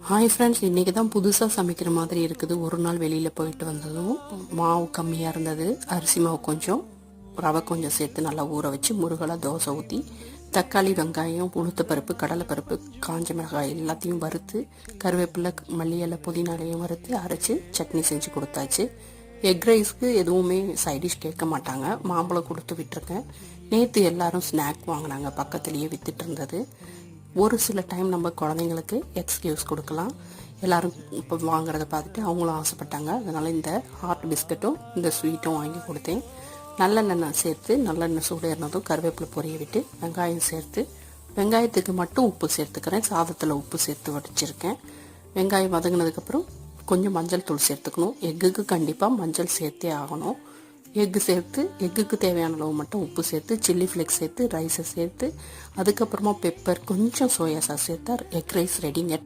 Hi friends, இன்றைக்கி தான் புதுசாக சமைக்கிற மாதிரி இருக்குது. ஒரு நாள் வெளியில் போயிட்டு வந்ததும் மாவு கம்மியாக இருந்தது. அரிசி மாவு கொஞ்சம், ரவை கொஞ்சம் சேர்த்து நல்லா ஊற வச்சு முருகலாக தோசை ஊற்றி தக்காளி, வெங்காயம், உளுத்தப்பருப்பு, கடலைப்பருப்பு, காஞ்ச மிளகாய் எல்லாத்தையும் வறுத்து கருவேப்பிலை, மல்லி இலை, புதினா இலையும் வறுத்து அரைச்சி சட்னி செஞ்சு கொடுத்தாச்சு. எக் ரைஸ்க்கு எதுவுமே சைடிஷ் கேட்க மாட்டாங்க. மாம்பழம் கொடுத்து விட்டுருக்கேன். நேற்று எல்லாரும் ஸ்நாக் வாங்கினாங்க, பக்கத்துலேயே விற்றுட்டு இருந்தது. ஒரு சில டைம் நம்ம குழந்தைங்களுக்கு எக்ஸ்கியூஸ் கொடுக்கலாம். எல்லோரும் இப்போ வாங்குறத பார்த்துட்டு அவங்களும் ஆசைப்பட்டாங்க. அதனால் இந்த ஹாட் பிஸ்கட்டும் இந்த ஸ்வீட்டும் வாங்கி கொடுத்தேன். நல்லெண்ணெய் சேர்த்து நல்லெண்ணெய் சூடேறினதும் கருவேப்பிலை பொரிய விட்டு வெங்காயம் சேர்த்து, வெங்காயத்துக்கு மட்டும் உப்பு சேர்த்துக்கிறேன். சாதத்தில் உப்பு சேர்த்து வடிச்சிருக்கேன். வெங்காயம் வதங்கினதுக்கப்புறம் கொஞ்சம் மஞ்சள் தூள் சேர்த்துக்கணும். எக்குக்கு கண்டிப்பாக மஞ்சள் சேர்த்தே ஆகணும். எக்கு சேர்த்து எக்குக்கு தேவையான அளவு மட்டும் உப்பு சேர்த்து, சில்லி ஃப்ளேக்ஸ் சேர்த்து, ரைஸை சேர்த்து, அதுக்கப்புறமா பெப்பர், கொஞ்சம் சோயா சாஸ் சேர்த்தா எக் ரைஸ் ரெடிங்க.